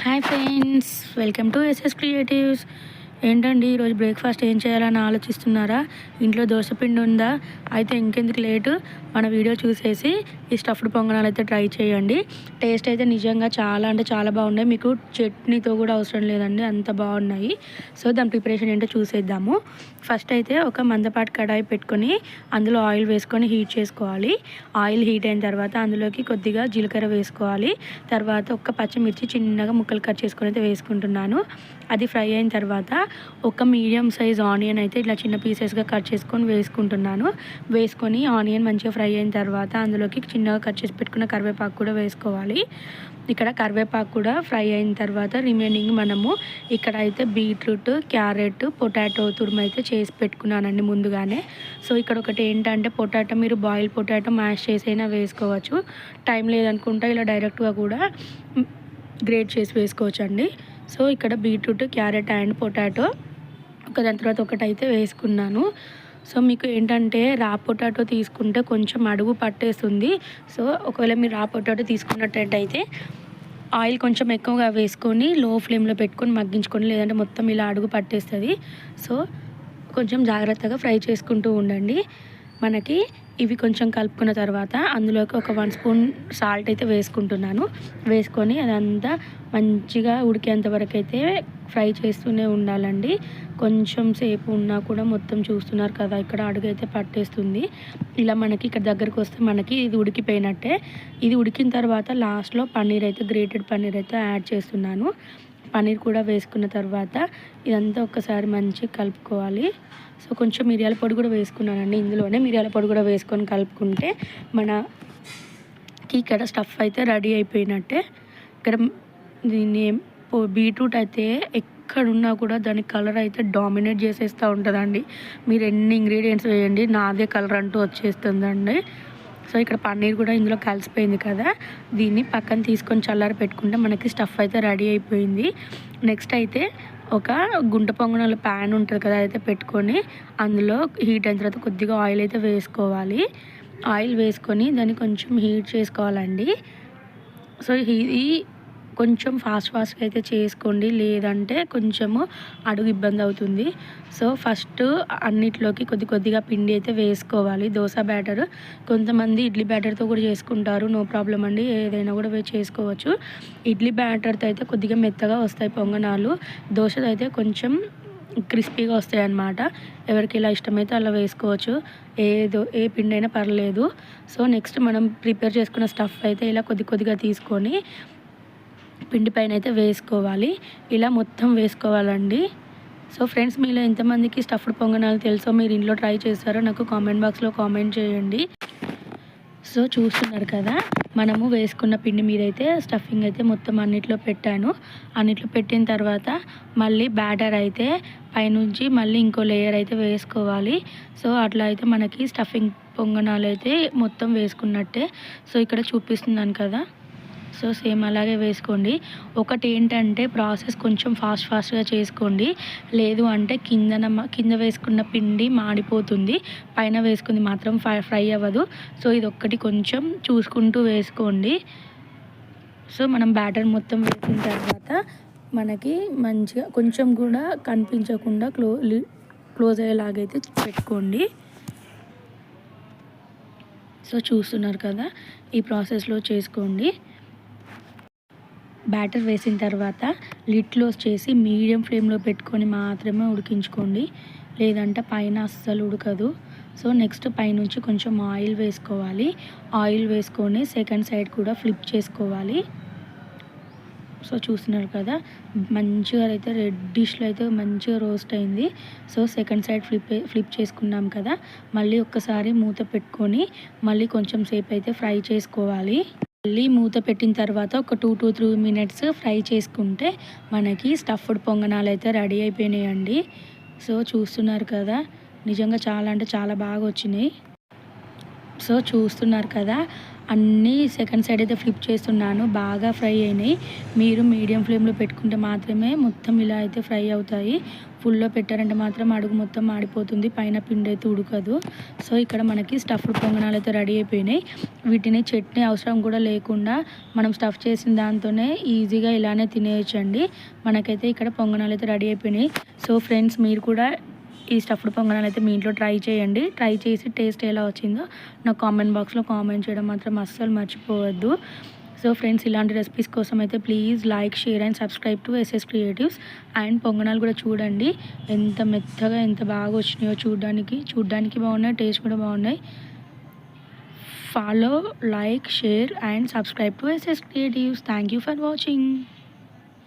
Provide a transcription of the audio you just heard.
Hi friends, welcome to SS creatives. ఏంటండి ఈరోజు breakfast ఏం చేయాలని ఆలోచిస్తున్నారా? ఇంట్లో దోశపిండి ఉందా? అయితే ఇంకెందుకు లేటు, మన వీడియో చూసేసి ఈ స్టఫ్డ్ పొంగనాలు అయితే ట్రై చేయండి. టేస్ట్ అయితే నిజంగా చాలా అంటే చాలా బాగున్నాయి. మీకు చట్నీతో కూడా అవసరం లేదండి, అంత బాగున్నాయి. సో దాని ప్రిపరేషన్ ఏంటో చూసేద్దాము. ఫస్ట్ అయితే ఒక మందపాటి కడాయి పెట్టుకొని అందులో ఆయిల్ వేసుకొని హీట్ చేసుకోవాలి. ఆయిల్ హీట్ అయిన తర్వాత అందులోకి కొద్దిగా జీలకర్ర వేసుకోవాలి. తర్వాత ఒక పచ్చిమిర్చి చిన్నగా ముక్కలు కట్ చేసుకొని అయితే వేసుకుంటున్నాను. అది ఫ్రై అయిన తర్వాత ఒక మీడియం సైజ్ ఆనియన్ అయితే ఇట్లా చిన్న పీసెస్గా కట్ చేసుకొని వేసుకుంటున్నాను. వేసుకొని ఆనియన్ మంచిగా ఫ్రై అయిన తర్వాత అందులోకి చిన్నగా కట్ చేసి పెట్టుకున్న కరివేపాకు కూడా వేసుకోవాలి. ఇక్కడ కరివేపాకు కూడా ఫ్రై అయిన తర్వాత రిమైనింగ్ మనము ఇక్కడ అయితే బీట్రూట్, క్యారెట్, పొటాటో తురుము అయితే చేసి పెట్టుకున్నానండి ముందుగానే. సో ఇక్కడ ఒకటి ఏంటంటే పొటాటో మీరు బాయిల్ పొటాటో మ్యాష్ చేసైనా వేసుకోవచ్చు. టైం లేదనుకుంటా ఇలా డైరెక్ట్గా కూడా గ్రేట్ చేసి వేసుకోవచ్చండి. సో ఇక్కడ బీట్రూట్, క్యారెట్ అండ్ పొటాటో దాని తర్వాత ఒకటైతే వేసుకున్నాను. సో మీకు ఏంటంటే రా పొటాటో తీసుకుంటే కొంచెం అడుగు పట్టేస్తుంది. సో ఒకవేళ మీరు రా పొటాటో తీసుకున్నట్టయితే ఆయిల్ కొంచెం ఎక్కువగా వేసుకొని లో ఫ్లేమ్లో పెట్టుకొని మగ్గించుకొని, లేదంటే మొత్తం ఇలా అడుగు పట్టేస్తుంది. సో కొంచెం జాగ్రత్తగా ఫ్రై చేసుకుంటూ ఉండండి. మనకి ఇవి కొంచెం కలుపుకున్న తర్వాత అందులోకి ఒక 1 స్పూన్ సాల్ట్ అయితే వేసుకుంటున్నాను. వేసుకొని అదంతా మంచిగా ఉడికేంత వరకు అయితే ఫ్రై చేస్తూనే ఉండాలండి. కొంచెం సేపు ఉన్నా కూడా మొత్తం చూస్తున్నారు కదా, ఇక్కడ అడుగు అయితే పట్టేస్తుంది. ఇలా మనకి ఇక్కడ దగ్గరకు వస్తే మనకి ఇది ఉడికిపోయినట్టే. ఇది ఉడికిన తర్వాత లాస్ట్లో పన్నీర్ అయితే గ్రేటెడ్ పన్నీర్ అయితే యాడ్ చేస్తున్నాను. పన్నీర్ కూడా వేసుకున్న తర్వాత ఇదంతా ఒక్కసారి మంచిగా కలుపుకోవాలి. సో కొంచెం మిరియాల పొడి కూడా వేసుకున్నానండి. ఇందులోనే మిరియాల పొడి కూడా వేసుకొని కలుపుకుంటే మనకి ఇక్కడ స్టఫ్ అయితే రెడీ అయిపోయినట్టే. ఇక్కడ దీన్ని బీట్రూట్ అయితే ఎక్కడున్నా కూడా దాని కలర్ అయితే డామినేట్ చేసేస్తూ ఉంటుందండి. మీరు ఎన్ని ఇంగ్రీడియంట్స్ వేయండి, నాదే కలర్ అంటూ వచ్చేస్తుందండి. సో ఇక్కడ పన్నీర్ కూడా ఇందులో కలిసిపోయింది కదా, దీన్ని పక్కన తీసుకొని చల్లారి పెట్టుకుంటే మనకి స్టఫ్ అయితే రెడీ అయిపోయింది. నెక్స్ట్ అయితే ఒక గుంట పొంగనాల ప్యాన్ ఉంటుంది కదా, అయితే పెట్టుకొని అందులో హీట్ అయిన తర్వాత కొద్దిగా ఆయిల్ అయితే వేసుకోవాలి. ఆయిల్ వేసుకొని దాన్ని కొంచెం హీట్ చేసుకోవాలండి. సో ఇది కొంచెం ఫాస్ట్గా అయితే చేసుకోండి, లేదంటే కొంచెము అడుగు ఇబ్బంది అవుతుంది. సో ఫస్ట్ అన్నిట్లోకి కొద్దిగా పిండి అయితే వేసుకోవాలి. దోశ బ్యాటర్, కొంతమంది ఇడ్లీ బ్యాటర్తో కూడా చేసుకుంటారు, నో ప్రాబ్లం అండి, ఏదైనా కూడా చేసుకోవచ్చు. ఇడ్లీ బ్యాటర్తో అయితే కొద్దిగా మెత్తగా వస్తాయి పొంగనాలు, దోశతో అయితే కొంచెం క్రిస్పీగా వస్తాయి అన్నమాట. ఎవరికి ఇలా ఇష్టమైతే అలా వేసుకోవచ్చు, ఏ పిండి అయినా పర్లేదు. సో నెక్స్ట్ మనం ప్రిపేర్ చేసుకున్న స్టఫ్ అయితే ఇలా కొద్దిగా తీసుకొని పిండి పైన అయితే వేసుకోవాలి. ఇలా మొత్తం వేసుకోవాలండి. సో ఫ్రెండ్స్, మీలో ఎంతమందికి స్టఫ్డ్ పొంగనాలు తెలుసో, మీరు ఇంట్లో ట్రై చేస్తారో నాకు కామెంట్ బాక్స్లో కామెంట్ చేయండి. సో చూస్తున్నారు కదా, మనము వేసుకున్న పిండి మీద అయితే స్టఫింగ్ అయితే మొత్తం అన్నిట్లో పెట్టాను. అన్నిట్లో పెట్టిన తర్వాత మళ్ళీ బ్యాటర్ అయితే పైనుంచి మళ్ళీ ఇంకో లేయర్ అయితే వేసుకోవాలి. సో అట్లా అయితే మనకి స్టఫింగ్ పొంగనాలు అయితే మొత్తం వేసుకున్నట్టే. సో ఇక్కడ చూపిస్తున్నాను కదా, సో సేమ్ అలాగే వేసుకోండి. ఒకటి ఏంటంటే ప్రాసెస్ కొంచెం ఫాస్ట్గా చేసుకోండి, లేదు అంటే కింద వేసుకున్న పిండి మాడిపోతుంది, పైన వేసుకుంది మాత్రం ఫ్రై అవ్వదు. సో ఇది ఒక్కటి కొంచెం చూసుకుంటూ వేసుకోండి. సో మనం బ్యాటర్ మొత్తం వేసిన తర్వాత మనకి మంచిగా కొంచెం కూడా కనిపించకుండా క్లోజ్ అయ్యేలాగైతే పెట్టుకోండి. సో చూస్తున్నారు కదా, ఈ ప్రాసెస్లో చేసుకోండి. బ్యాటర్ వేసిన తర్వాత లిడ్ క్లోజ్ చేసి మీడియం ఫ్లేమ్లో పెట్టుకొని మాత్రమే ఉడికించుకోండి, లేదంటే పైన అస్సలు ఉడకదు. సో నెక్స్ట్ పైనుంచి కొంచెం ఆయిల్ వేసుకోవాలి. ఆయిల్ వేసుకొని సెకండ్ సైడ్ కూడా ఫ్లిప్ చేసుకోవాలి. సో చూస్తున్నారు కదా, మంచిగా అయితే రెడ్డిష్లో అయితే మంచిగా రోస్ట్ అయింది. సో సెకండ్ సైడ్ ఫ్లిప్ చేసుకున్నాం కదా, మళ్ళీ ఒక్కసారి మూత పెట్టుకొని మళ్ళీ కొంచెం సేపు అయితే ఫ్రై చేసుకోవాలి. మళ్ళీ మూత పెట్టిన తర్వాత ఒక 2 to 3 minutes ఫ్రై చేసుకుంటే మనకి స్టఫ్డ్ పొంగనాలు అయితే రెడీ అయిపోయినాయండి. సో చూస్తున్నారు కదా, నిజంగా చాలా అంటే చాలా బాగా వచ్చినాయి. సో చూస్తున్నారు కదా, అన్నీ సెకండ్ సైడ్ అయితే ఫ్లిప్ చేస్తున్నాను. బాగా ఫ్రై అయినాయి. మీరు మీడియం ఫ్లేమ్లో పెట్టుకుంటే మాత్రమే మొత్తం ఇలా అయితే ఫ్రై అవుతాయి. ఫుల్లో పెట్టారంటే మాత్రం అడుగు మొత్తం మాడిపోతుంది, పైన పిండి అయితే ఉడకదు. సో ఇక్కడ మనకి స్టఫ్డ్ పొంగనాలు అయితే రెడీ అయిపోయినాయి. వీటిని చట్నీ అవసరం కూడా లేకుండా మనం స్టఫ్ చేసిన దాంతోనే ఈజీగా ఇలానే తినేయచ్చండి. మనకైతే ఇక్కడ పొంగనాలు అయితే రెడీ అయిపోయినాయి. సో ఫ్రెండ్స్, మీరు కూడా ఈ స్టఫ్డ్ పొంగనాలు అయితే మీ ఇంట్లో ట్రై చేయండి. ట్రై చేసి టేస్ట్ ఎలా వచ్చిందో నాకు కామెంట్ బాక్స్లో కామెంట్ చేయడం మాత్రం అస్సలు మర్చిపోవద్దు. సో ఫ్రెండ్స్, ఇలాంటి రెసిపీస్ కోసం అయితే please like, share and subscribe to SS creatives. And పొంగనాలు కూడా చూడండి ఎంత మెత్తగా ఎంత బాగా వచ్చినాయో. చూడడానికి బాగున్నాయి, టేస్ట్ కూడా బాగున్నాయి. Follow, like, share and subscribe to SS creatives. Thank you for watching.